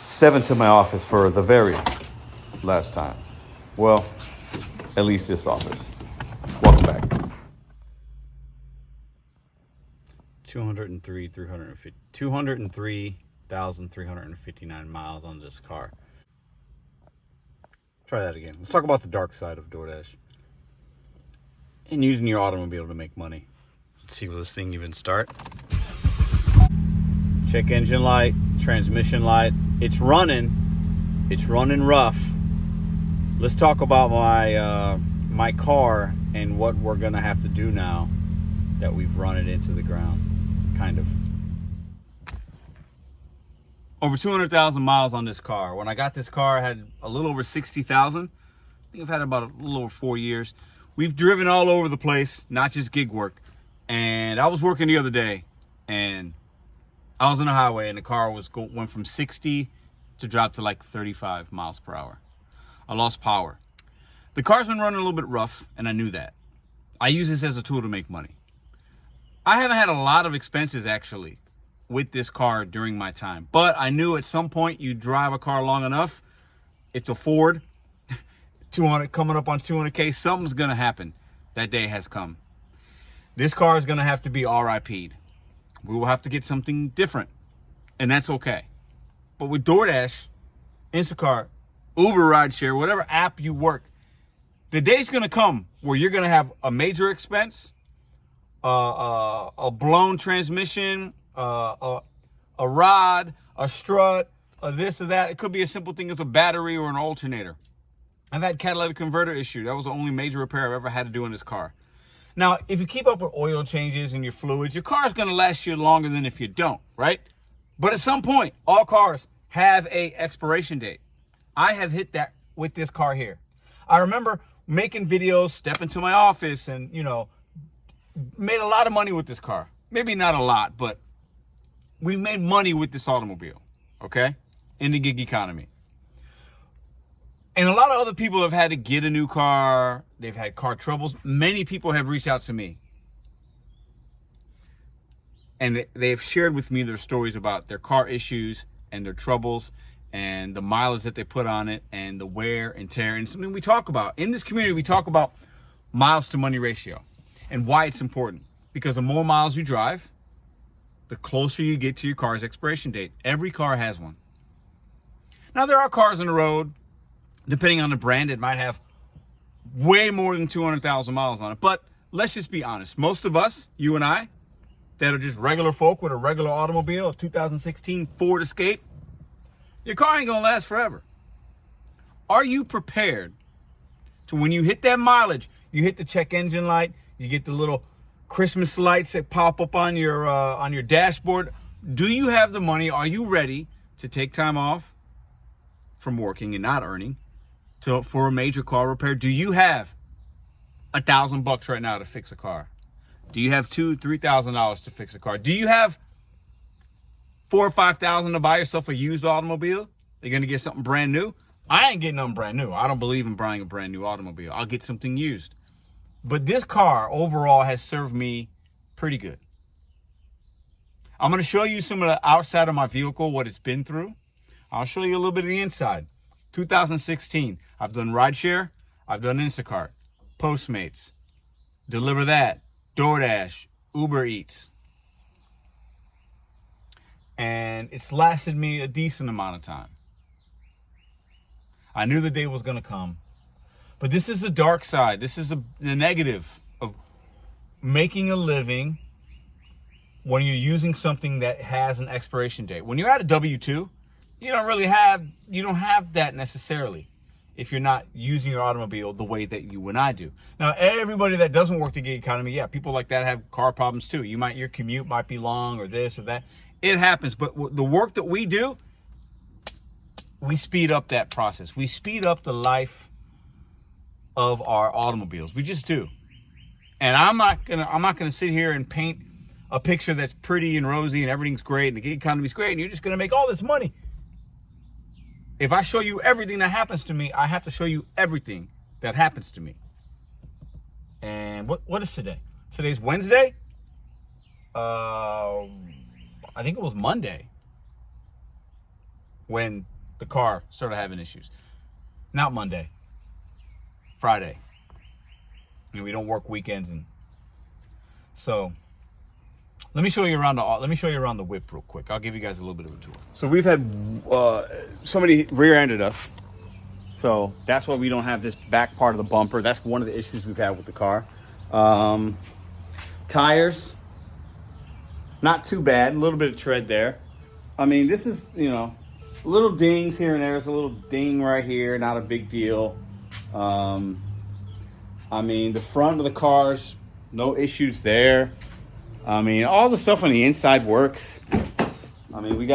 step into my office for the very last time. Well, at least this office. Welcome back. 203,359 miles on this car. Try that again. Let's talk about the dark side of DoorDash and using your automobile to make money. Let's see, will this thing even start? Check engine light, transmission light. It's running. It's running rough. Let's talk about my car and what we're gonna have to do now that we've run it into the ground, kind of. Over 200,000 miles on this car. When I got this car, I had a little over 60,000. I think I've had about a little over 4 years. We've driven all over the place, not just gig work. And I was working the other day, and I was on the highway, and the car went from 60 to drop to like 35 miles per hour. I lost power. The car's been running a little bit rough, and I knew that. I use this as a tool to make money. I haven't had a lot of expenses, actually, with this car during my time. But I knew at some point you drive a car long enough, it's a Ford, 200 coming up on 200K, something's going to happen. That day has come. This car is going to have to be RIP'd. We will have to get something different, and that's okay. But with DoorDash, Instacart, Uber rideshare, whatever app you work, the day's going to come where you're going to have a major expense, a blown transmission, a rod, a strut, a this or that. It could be a simple thing as a battery or an alternator. I've had catalytic converter issue. That was the only major repair I've ever had to do in this car. Now, if you keep up with oil changes and your fluids, your car is going to last you longer than if you don't, right? But at some point, all cars have a expiration date. I have hit that with this car here. I remember making videos, stepping to my office, and, made a lot of money with this car. Maybe not a lot, but we made money with this automobile, okay, in the gig economy. And a lot of other people have had to get a new car. They've had car troubles. Many people have reached out to me. And they've shared with me their stories about their car issues and their troubles and the mileage that they put on it and the wear and tear. And something we talk about. In this community, we talk about miles to money ratio and why it's important. Because the more miles you drive, the closer you get to your car's expiration date. Every car has one. Now, there are cars on the road, depending on the brand, it might have way more than 200,000 miles on it. But let's just be honest. Most of us, you and I, that are just regular folk with a regular automobile, a 2016 Ford Escape, your car ain't going to last forever. Are you prepared to, when you hit that mileage, you hit the check engine light, you get the little Christmas lights that pop up on your dashboard? Do you have the money? Are you ready to take time off from working and not earning for a major car repair? Do you have $1,000 right now to fix a car? Do you have $2,000-$3,000 to fix a car? Do you have $4,000 or $5,000 to buy yourself a used automobile? You're gonna get something brand new? I ain't getting nothing brand new. I don't believe in buying a brand new automobile. I'll get something used. But this car overall has served me pretty good. I'm gonna show you some of the outside of my vehicle, what it's been through. I'll show you a little bit of the inside. 2016, I've done rideshare, I've done Instacart, Postmates, Deliver That, DoorDash, Uber Eats. And it's lasted me a decent amount of time. I knew the day was gonna come. But this is the dark side. This is the negative of making a living when you're using something that has an expiration date. When you're at a W-2, you don't have that necessarily if you're not using your automobile the way that you and I do. Now, everybody that doesn't work the gig economy, yeah, people like that have car problems too. Your commute might be long or this or that. It happens. But the work that we do, we speed up that process. We speed up the life of our automobiles. We just do. And I'm not gonna sit here and paint a picture that's pretty and rosy and everything's great and the gig economy's great and you're just gonna make all this money. If I show you everything that happens to me, I have to show you everything that happens to me. And what is today? Today's Wednesday. I think it was Monday when the car started having issues. Not Monday, Friday. You know, we don't work weekends, and so let me show you around the whip real quick. I'll give you guys a little bit of a tour. So we've had somebody rear-ended us, so that's why we don't have this back part of the bumper. That's one of the issues we've had with the car. Tires, not too bad. A little bit of tread there. I mean, this is, you know, little dings here and there. There's a little ding right here, not a big deal. I mean, the front of the car's no issues there. I mean, all the stuff on the inside works. I mean,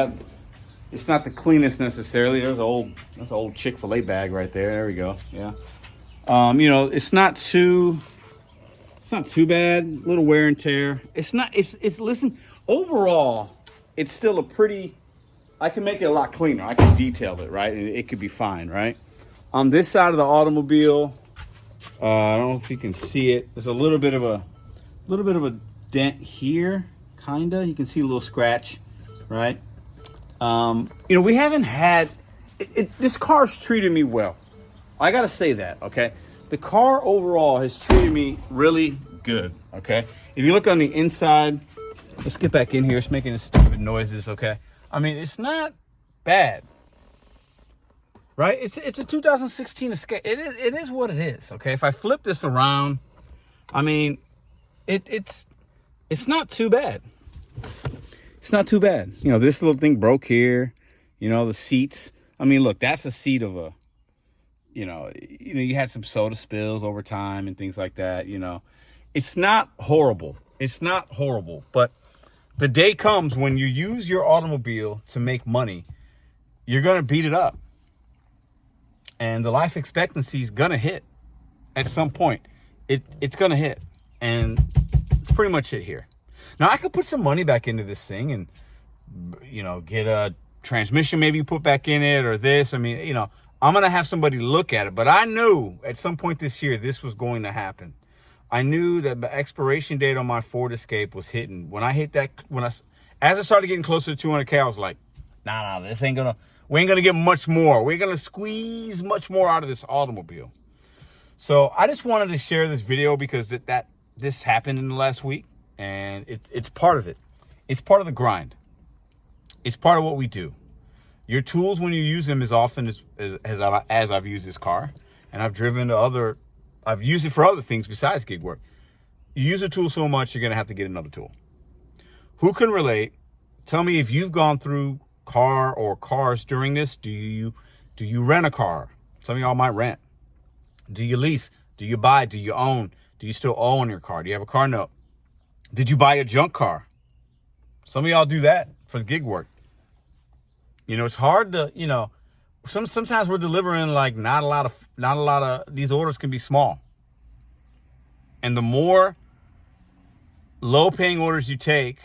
it's not the cleanest necessarily. That's an old Chick-fil-A bag right there. There we go. Yeah. You know, it's not too bad. A little wear and tear. Listen, overall, it's still a pretty, I can make it a lot cleaner. I can detail it, right? And it could be fine, right? On this side of the automobile, I don't know if you can see it. There's a little bit of a dent here, kinda. You can see a little scratch, right? You know, we haven't had this car's treated me well. I gotta say that, okay? The car overall has treated me really good, okay? If you look on the inside, let's get back in here. It's making stupid noises, okay? I mean, it's not bad, right? It's a 2016 Escape. It is what it is, okay? If I flip this around, I mean, it's not too bad. It's not too bad. You know, this little thing broke here. You know, the seats. I mean, look, that's a seat of a, you know, you had some soda spills over time and things like that, you know. It's not horrible. It's not horrible. But the day comes when you use your automobile to make money, you're going to beat it up. And the life expectancy is going to hit at some point. It's going to hit. And it's pretty much it here. Now, I could put some money back into this thing and, you know, get a transmission maybe put back in it or this. I mean, you know, I'm going to have somebody look at it. But I knew at some point this year this was going to happen. I knew that the expiration date on my Ford Escape was hitting. When I hit that, as I started getting closer to 200K, I was like, nah, we ain't going to get much more. We're going to squeeze much more out of this automobile. So I just wanted to share this video because this happened in the last week. And it's part of it. It's part of the grind. It's part of what we do. Your tools, when you use them as often as I've used this car, and I've used it for other things besides gig work. You use a tool so much, you're going to have to get another tool. Who can relate? Tell me if you've gone through cars during this. Do you rent a car? Some of y'all might rent. Do you lease? Do you buy? Do you own? Do you still own your car? Do you have a car note? Did you buy a junk car? Some of y'all do that for the gig work. You know, it's hard to, you know, sometimes we're delivering like not a lot of these orders can be small. And the more low paying orders you take,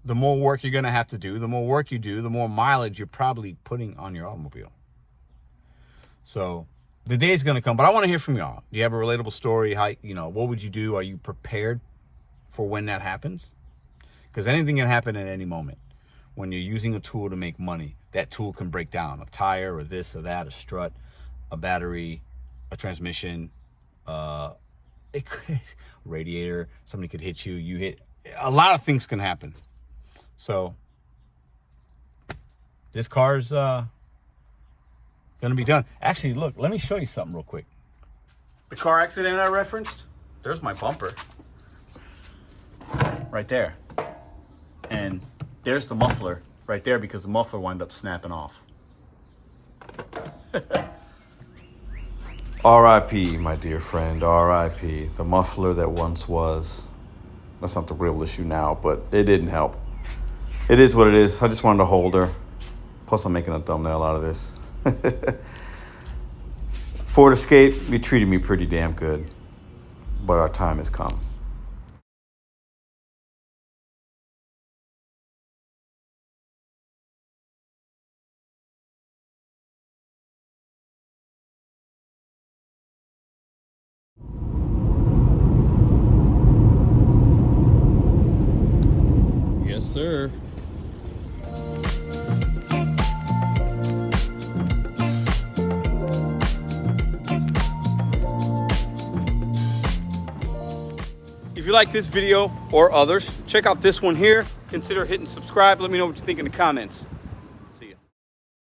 the more work you're going to have to do. The more work you do, the more mileage you're probably putting on your automobile. So the day is going to come, but I want to hear from y'all. Do you have a relatable story? How, you know, what would you do? Are you prepared for when that happens? Because anything can happen at any moment. When you're using a tool to make money, that tool can break down. A tire or this or that, a strut, a battery, a transmission, radiator, somebody could hit you, a lot of things can happen. So this car's gonna be done. Actually, look, let me show you something real quick. The car accident I referenced, there's my bumper. Right there. And there's the muffler right there because the muffler wound up snapping off. R.I.P., my dear friend, R.I.P. The muffler that once was. That's not the real issue now, but it didn't help. It is what it is. I just wanted to hold her. Plus, I'm making a thumbnail out of this. Ford Escape, you treated me pretty damn good. But our time has come. Yes, sir. If you like this video or others, check out this one here. Consider hitting subscribe. Let me know what you think in the comments.